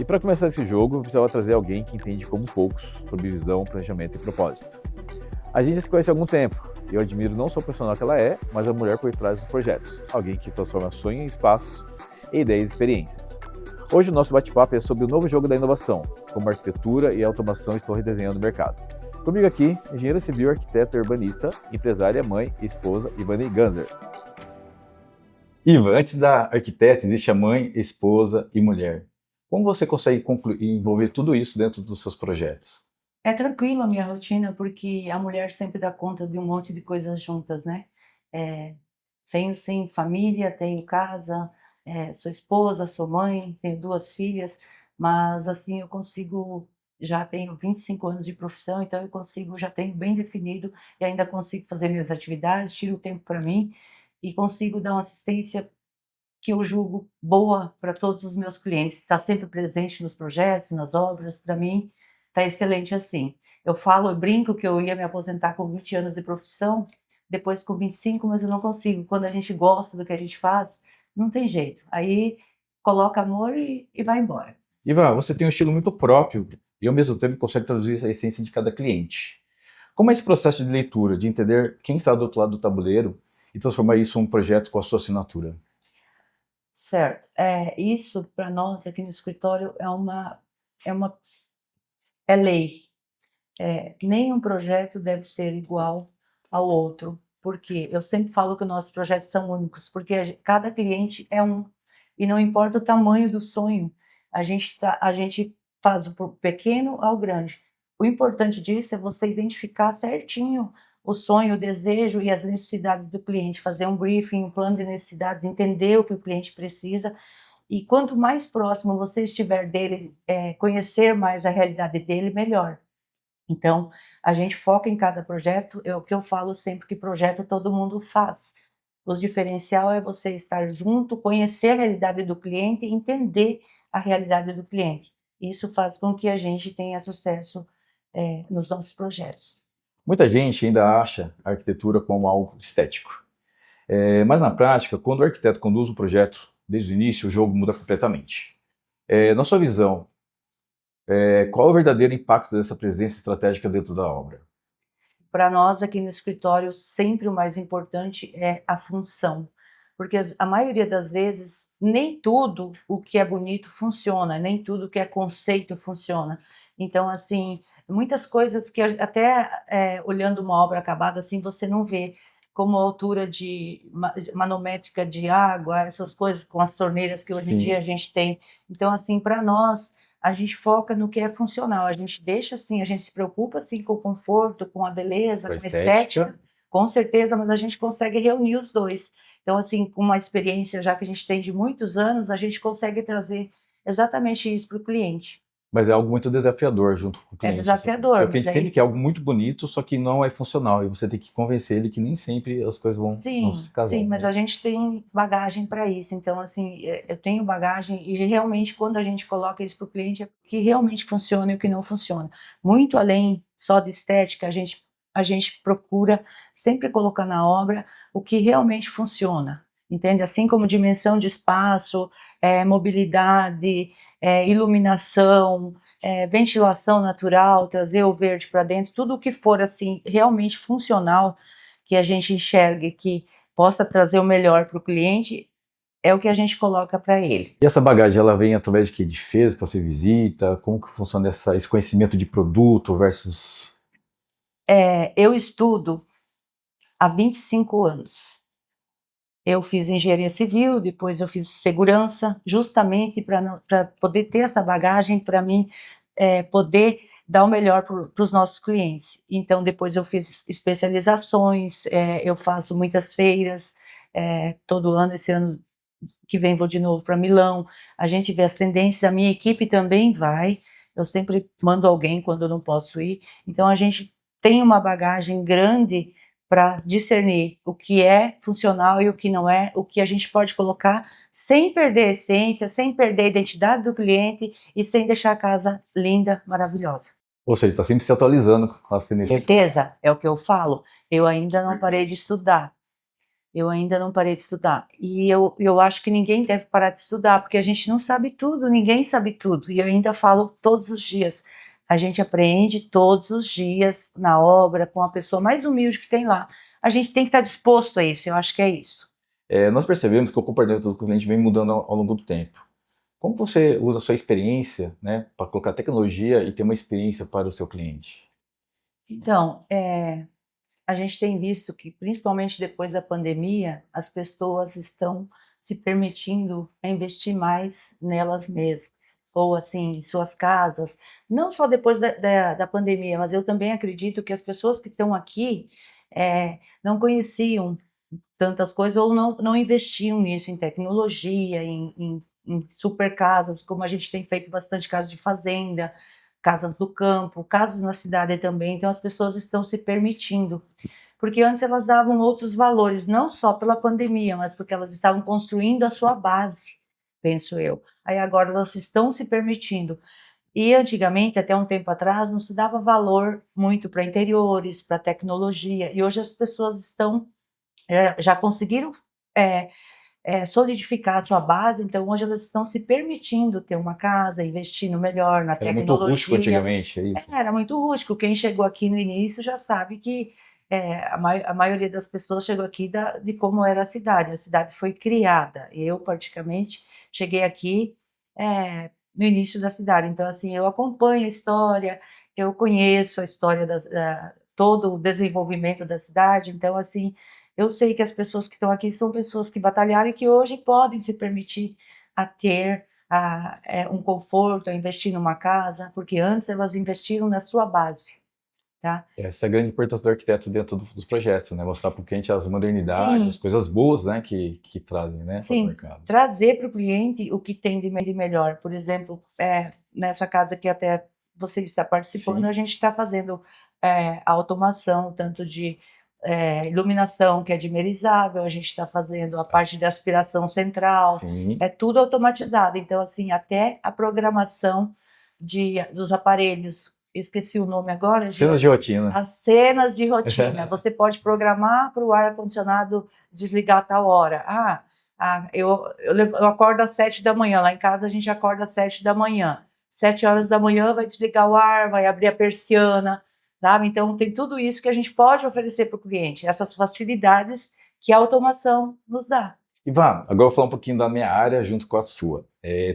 E para começar esse jogo, eu precisava trazer alguém que entende como poucos sobre visão, planejamento e propósito. A gente já se conhece há algum tempo, e eu admiro não só o profissional que ela é, mas a mulher por trás dos projetos. Alguém que transforma sonho em espaço, e ideias e experiências. Hoje o nosso bate-papo é sobre o novo jogo da inovação, como a arquitetura e a automação estão redesenhando o mercado. Comigo aqui, engenheira civil, arquiteta, urbanista, empresária, mãe e esposa, Ivani Ganzer. Iva, antes da arquiteta existe a mãe, esposa e mulher. Como você consegue envolver tudo isso dentro dos seus projetos? É tranquilo a minha rotina, porque a mulher sempre dá conta de um monte de coisas juntas, né. Eh, Tenho sim família, tenho casa, sou esposa, sou mãe, tenho 2 filhas, mas assim eu consigo, já tenho 25 anos de profissão, então eu consigo, já tenho bem definido e ainda consigo fazer minhas atividades, tiro o tempo para mim e consigo dar uma assistência que eu julgo boa para todos os meus clientes, estar sempre presente nos projetos, nas obras, para mim está excelente assim. Eu brinco que eu ia me aposentar com 20 anos de profissão, depois com 25, mas eu não consigo. Quando a gente gosta do que a gente faz, não tem jeito. Aí coloca amor e vai embora. Iva, você tem um estilo muito próprio e ao mesmo tempo consegue traduzir a essência de cada cliente. Como é esse processo de leitura, de entender quem está do outro lado do tabuleiro e transformar isso em um projeto com a sua assinatura? Certo. Isso para nós aqui no escritório é uma é lei. Nenhum projeto deve ser igual ao outro, porque eu sempre falo que nossos projetos são únicos, porque cada cliente é um, e não importa o tamanho do sonho, a gente faz do pequeno ao grande. O importante disso é você identificar certinho o sonho, o desejo e as necessidades do cliente, fazer um briefing, um plano de necessidades, entender o que o cliente precisa, e quanto mais próximo você estiver dele, conhecer mais a realidade dele, melhor. Então, a gente foca em cada projeto, é o que eu falo sempre, que projeto todo mundo faz. O diferencial é você estar junto, conhecer a realidade do cliente e entender a realidade do cliente. Isso faz com que a gente tenha sucesso, nos nossos projetos. Muita gente ainda acha a arquitetura como algo estético. Mas na prática, quando o arquiteto conduz um projeto desde o início, o jogo muda completamente. Na sua visão, qual é o verdadeiro impacto dessa presença estratégica dentro da obra? Para nós aqui no escritório, sempre o mais importante é a função, porque a maioria das vezes nem tudo o que é bonito funciona, nem tudo que é conceito funciona. Então, assim, muitas coisas que até olhando uma obra acabada assim você não vê, como a altura de manométrica de água, essas coisas com as torneiras que hoje em dia Sim, a gente tem. Então, assim, para nós a gente foca no que é funcional, a gente deixa assim, a gente se preocupa assim com o conforto, com a beleza, com a com a estética. estética, com certeza, mas a gente consegue reunir os 2. Então assim, com uma experiência já que a gente tem de muitos anos, a gente consegue trazer exatamente isso para o cliente. Mas é algo muito desafiador junto com o É cliente, assim. Porque desafiador, o mas cliente sempre quer algo muito bonito, só que não é funcional. E você tem que convencer ele que nem sempre as coisas vão se sim, sim, casar, mas né? a gente tem bagagem para isso, então assim, eu tenho bagagem e realmente quando a gente coloca isso para o cliente é o que realmente funciona e o que não funciona. Muito além só de estética, a gente procura sempre colocar na obra o que realmente funciona, entende? Assim como dimensão de espaço, mobilidade, iluminação, ventilação natural, trazer o verde para dentro, tudo o que for assim realmente funcional, que a gente enxergue que possa trazer o melhor para o cliente, é o que a gente coloca para ele. E essa bagagem, ela vem através de quê? De feiras que você visita? Como que funciona esse conhecimento de produto versus... Eu estudo há 25 anos. Eu fiz engenharia civil, depois eu fiz segurança, justamente para poder ter essa bagagem para mim, poder dar o melhor para os nossos clientes. Então depois eu fiz especializações, eu faço muitas feiras, todo ano, esse ano que vem vou de novo para Milão, a gente vê as tendências, a minha equipe também vai, eu sempre mando alguém quando eu não posso ir, então a gente tem uma bagagem grande para discernir o que é funcional e o que não é, o que a gente pode colocar sem perder a essência, sem perder a identidade do cliente e sem deixar a casa linda, maravilhosa. Ou seja, está sempre se atualizando com as tendências. Certeza? É o que eu falo, eu ainda não parei de estudar. Eu ainda não parei de estudar. E eu acho que ninguém deve parar de estudar, porque a gente não sabe tudo, ninguém sabe tudo. E eu ainda falo todos os dias. A gente aprende todos os dias na obra, com a pessoa mais humilde que tem lá. A gente tem que estar disposto a isso, eu acho que é isso. Nós percebemos que o comportamento do cliente vem mudando ao longo do tempo. Como você usa a sua experiência, né, para colocar tecnologia e ter uma experiência para o seu cliente? Então, a gente tem visto que, principalmente depois da pandemia, as pessoas estão se permitindo investir mais nelas mesmas, ou assim, em suas casas, não só depois da pandemia, mas eu também acredito que as pessoas que estão aqui não conheciam tantas coisas ou não investiam nisso, em tecnologia, em super casas, como a gente tem feito bastante casas de fazenda, casas do campo, casas na cidade também, então as pessoas estão se permitindo. Porque antes elas davam outros valores, não só pela pandemia, mas porque elas estavam construindo a sua base, penso eu. Aí agora elas estão se permitindo. E antigamente, até um tempo atrás, não se dava valor muito para interiores, para tecnologia, e hoje as pessoas estão, já conseguiram é, solidificar a sua base, então hoje elas estão se permitindo ter uma casa, investindo melhor na Era muito rústico tecnologia. antigamente, é isso? Era muito rústico. Quem chegou aqui no início já sabe que a maioria das pessoas chegou aqui de como era a cidade. A cidade foi criada. Eu, praticamente, cheguei aqui no início da cidade. Então, assim, eu acompanho a história, eu conheço a história todo o desenvolvimento da cidade. Então, assim, eu sei que as pessoas que estão aqui são pessoas que batalharam e que hoje podem se permitir a ter um conforto, a investir numa casa, porque antes elas investiram na sua base, tá? Essa é a grande importância do arquiteto dentro dos projetos, né? Mostrar para o cliente as modernidades, as Sim, coisas boas, né, que trazem, né, para o sim. mercado. Trazer para o cliente o que tem de melhor. Por exemplo, nessa casa que até você está participando, Sim, a gente está fazendo a automação, tanto de iluminação, que é dimerizável, a gente está fazendo a parte de aspiração central, sim. é tudo automatizado. Então, assim, até a programação dos aparelhos, esqueci o nome agora, Cenas de rotina. as cenas de rotina. Você pode programar para o ar-condicionado desligar a tal hora. Eu acordo às 7 da manhã, lá em casa a gente acorda às 7 da manhã. 7 horas da manhã vai desligar o ar, vai abrir a persiana, sabe? Então, tem tudo isso que a gente pode oferecer para o cliente, essas facilidades que a automação nos dá. Ivan, agora eu vou falar um pouquinho da minha área junto com a sua.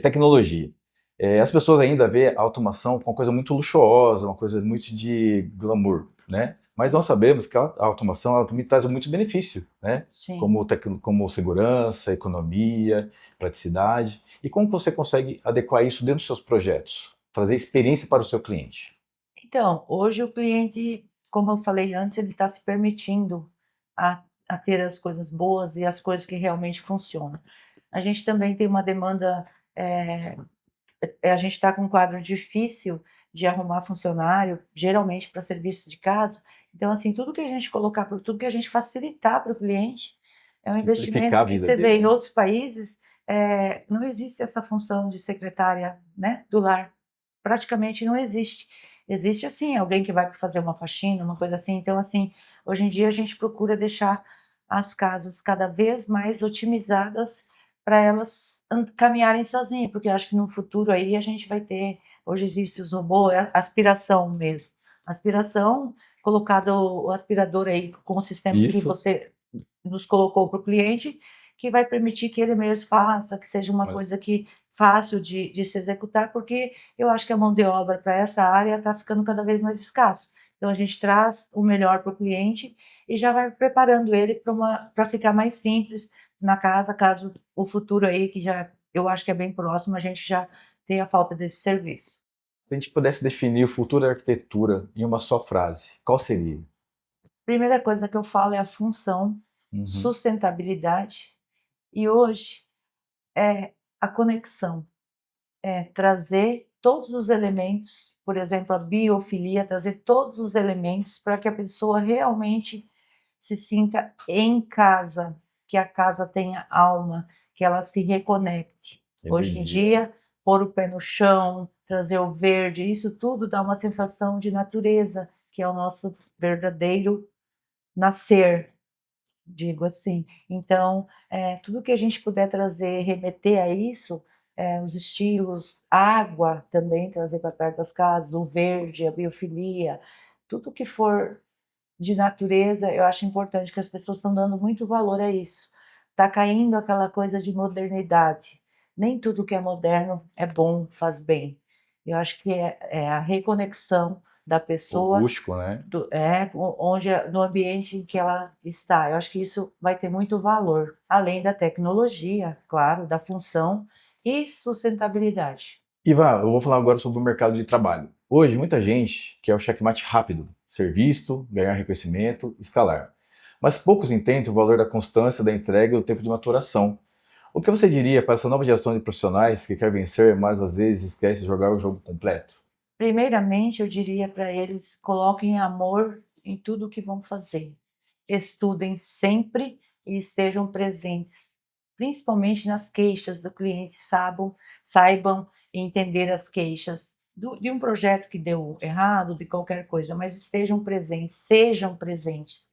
Tecnologia. As pessoas ainda vê a automação como uma coisa muito luxuosa, uma coisa muito de glamour, né? Mas nós sabemos que a automação ela também traz muito benefício, né? Sim. Como segurança, economia, praticidade. E como você consegue adequar isso dentro dos seus projetos? Trazer experiência para o seu cliente? Então, hoje o cliente, como eu falei antes, ele está se permitindo a ter as coisas boas e as coisas que realmente funcionam. A gente também tem uma demanda, eh a gente está com um quadro difícil de arrumar funcionário, geralmente para serviço de casa. Então, assim, tudo que a gente colocar, tudo que a gente facilitar para o cliente, é um Simplificar investimento a que vida você vê dele, em né? outros países, não existe essa função de secretária, né, do lar. Praticamente não existe. Existe, assim, alguém que vai fazer uma faxina, uma coisa assim. Então, assim, hoje em dia a gente procura deixar as casas cada vez mais otimizadas para elas caminharem sozinhas, porque eu acho que no futuro aí a gente vai ter, hoje existe os robôs, aspiração mesmo. Aspiração, colocado o aspirador aí com o sistema que Isso. você nos colocou para o cliente, que vai permitir que ele mesmo faça, que seja uma Olha, coisa que fácil de se executar, porque eu acho que a mão de obra para essa área está ficando cada vez mais escassa. Então a gente traz o melhor para o cliente e já vai preparando ele para ficar mais simples na casa, caso o futuro aí, que já eu acho que é bem próximo, a gente já tenha falta desse serviço. se a gente pudesse definir o futuro da arquitetura em uma só frase, qual seria? Primeira coisa que eu falo é a função, Uhum. sustentabilidade e hoje é a conexão. Trazer todos os elementos, por exemplo, a biofilia, trazer todos os elementos para que a pessoa realmente se sinta em casa, que a casa tenha alma, que ela se reconecte. Hoje em Energia. dia, pôr o pé no chão, trazer o verde, isso tudo dá uma sensação de natureza, que é o nosso verdadeiro nascer. digo assim. Então, tudo que a gente puder trazer, remeter a isso, os estilos, água também trazer para perto das casas, o verde, a biofilia, tudo que for de natureza, eu acho importante que as pessoas estão dando muito valor a isso. Está caindo aquela coisa de modernidade. Nem tudo que é moderno é bom, faz bem. Eu acho que é a reconexão da O pessoa rústico, né? onde, no ambiente em que ela está. Eu acho que isso vai ter muito valor, além da tecnologia, claro, da função e sustentabilidade. Ivan, eu vou falar agora sobre o mercado de trabalho. Hoje, muita gente quer o checkmate rápido, ser visto, ganhar reconhecimento, escalar. Mas poucos entendem o valor da constância da entrega e o tempo de maturação. O que você diria para essa nova geração de profissionais que quer vencer, mas às vezes esquece de jogar o jogo completo? Primeiramente, eu diria para eles: coloquem amor em tudo o que vão fazer. Estudem sempre e estejam presentes, principalmente nas queixas do cliente, saibam entender as queixas de um projeto que deu errado, de qualquer coisa, mas estejam presentes, sejam presentes.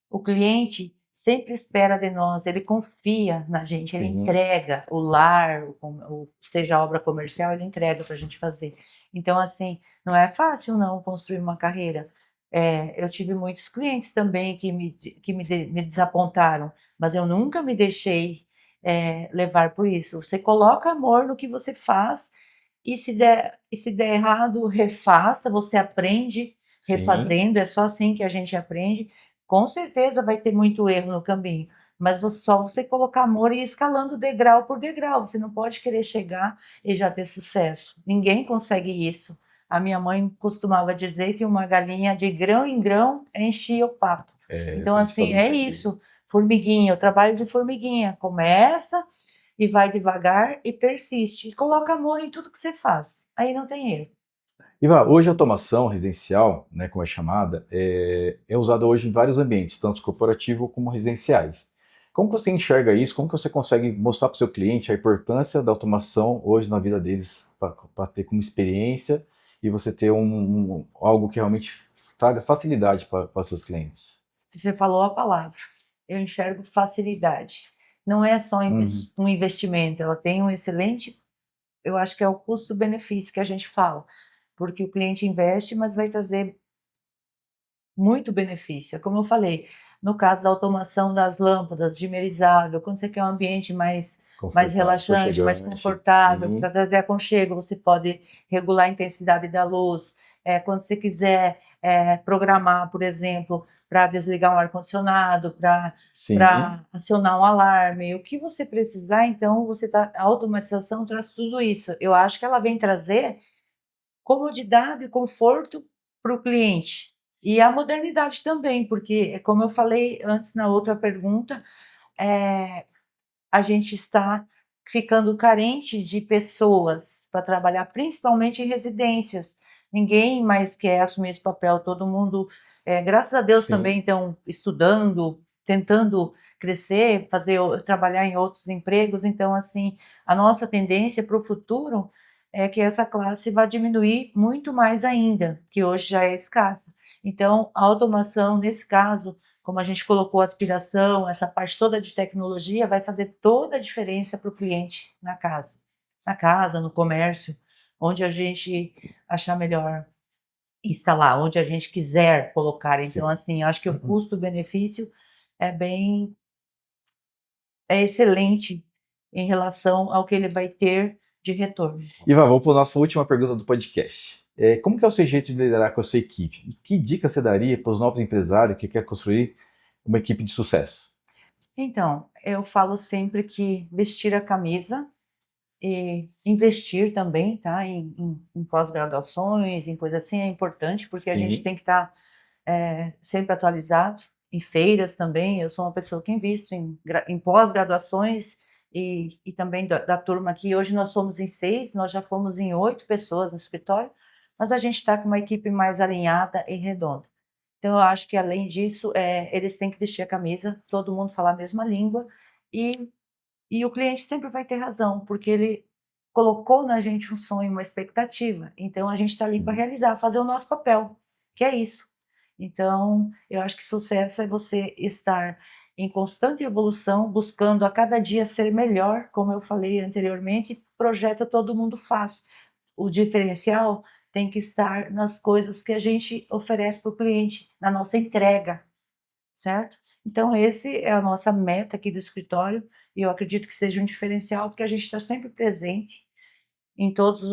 O cliente sempre espera de nós, ele confia na gente, ele Sim, entrega o lar, seja a obra comercial, ele entrega para a gente fazer. Então, assim, não é fácil não construir uma carreira. Eu tive muitos clientes também que me desapontaram, mas eu nunca me deixei levar por isso. Você coloca amor no que você faz e se der errado, refaça, você aprende sim. refazendo, é só assim que a gente aprende. Com certeza vai ter muito erro no caminho, mas só você colocar amor e ir escalando degrau por degrau. Você não pode querer chegar e já ter sucesso. Ninguém consegue isso. A minha mãe costumava dizer que uma galinha de grão em grão enchia o papo. É, Então, esse assim, ditado é antigo. isso. Formiguinha, o trabalho de formiguinha. Começa e vai devagar e persiste. E coloca amor em tudo que você faz. Aí não tem erro. Ivan, hoje a automação residencial, né, como é chamada, é usada hoje em vários ambientes, tanto corporativos como residenciais. Como que você enxerga isso? Como que você consegue mostrar para o seu cliente a importância da automação hoje na vida deles, para ter como experiência e você ter algo que realmente traga facilidade para seus clientes? Você falou a palavra. Eu enxergo facilidade. Não é só Uhum. um investimento, ela tem um excelente, eu acho que é o custo-benefício que a gente fala, porque o cliente investe, mas vai trazer muito benefício. É como eu falei, no caso da automação das lâmpadas, dimerizável, quando você quer um ambiente mais Confortável, relaxante, mais aconchegante. confortável, Sim, para trazer aconchego, você pode regular a intensidade da luz. Quando você quiser programar, por exemplo, para desligar um ar-condicionado, sim, para acionar um alarme, o que você precisar, então a automatização traz tudo isso. Eu acho que ela vem trazer comodidade e conforto para o cliente. E a modernidade também, porque, como eu falei antes na outra pergunta, eh, a gente está ficando carente de pessoas para trabalhar, principalmente em residências. Ninguém mais quer assumir esse papel, todo mundo, graças a Deus sim. também estão estudando, tentando crescer, trabalhar em outros empregos, então assim, a nossa tendência para o futuro é que essa classe vá diminuir muito mais ainda, que hoje já é escassa. Então, a automação, nesse caso, como a gente colocou aspiração, essa parte toda de tecnologia, vai fazer toda a diferença para o cliente na casa, no comércio, onde a gente achar melhor instalar, onde a gente quiser colocar. Então, Sim. assim, eu acho que o custo-benefício é bem, é excelente em relação ao que ele vai ter de retorno. Ivan, vamos para a nossa última pergunta do podcast. Como que é o seu jeito de liderar com a sua equipe? E que dica você daria para os novos empresários que querem construir uma equipe de sucesso? Então, eu falo sempre que vestir a camisa e investir também, tá, em pós-graduações, em coisa assim, é importante, porque a gente Sim, tem que estar sempre atualizado. Em feiras também, eu sou uma pessoa que invisto em pós-graduações e também da turma aqui. Hoje nós somos em 6, nós já fomos em 8 pessoas no escritório, mas a gente está com uma equipe mais alinhada e redonda. Então eu acho que além disso, eles têm que vestir a camisa, todo mundo falar a mesma língua e o cliente sempre vai ter razão, porque ele colocou na gente um sonho, uma expectativa, então a gente está ali para sim. realizar, fazer o nosso papel, que é isso. Então, eu acho que sucesso é você estar em constante evolução, buscando a cada dia ser melhor, como eu falei anteriormente, projeto todo mundo faz. O diferencial tem que estar nas coisas que a gente oferece para o cliente, na nossa entrega, certo? Então, esse é a nossa meta aqui do escritório, e eu acredito que seja um diferencial, porque a gente está sempre presente em todos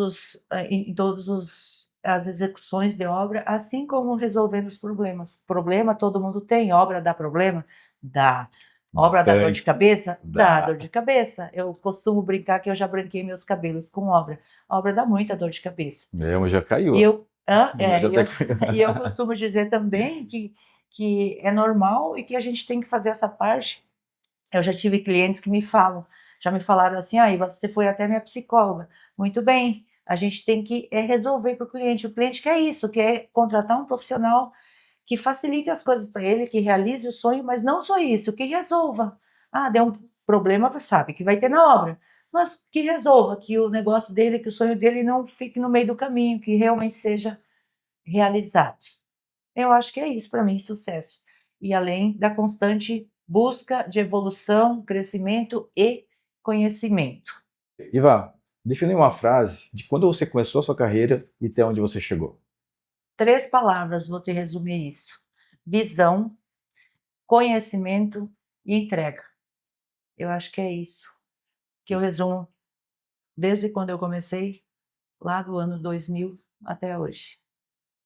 as execuções de obra, assim como resolvendo os problemas. Problema todo mundo tem, obra dá problema? Dá. Obra dá dor de Bastante. cabeça? Dá Dá. dor de cabeça. Eu costumo brincar que eu já branqueei meus cabelos com obra. Obra dá muita dor de cabeça. É, mas já caiu. E eu, Mas já e eu, até caiu. e eu costumo dizer também que é normal e que a gente tem que fazer essa parte. Eu já tive clientes que já me falaram assim, ah, Iva, você foi até minha psicóloga. Muito bem, a gente tem que resolver para o cliente quer isso, quer contratar um profissional que facilite as coisas para ele, que realize o sonho, mas não só isso, que resolva. Ah, deu um problema, você sabe que vai ter na obra, mas que resolva, que o negócio dele, que o sonho dele não fique no meio do caminho, que realmente seja realizado. Eu acho que é isso para mim, sucesso. E além da constante busca de evolução, crescimento e conhecimento. Iva, define uma frase de quando você começou a sua carreira e até onde você chegou. 3 palavras, vou te resumir isso: visão, conhecimento e entrega. Eu acho que é isso que eu resumo desde quando eu comecei, lá do ano 2000 até hoje.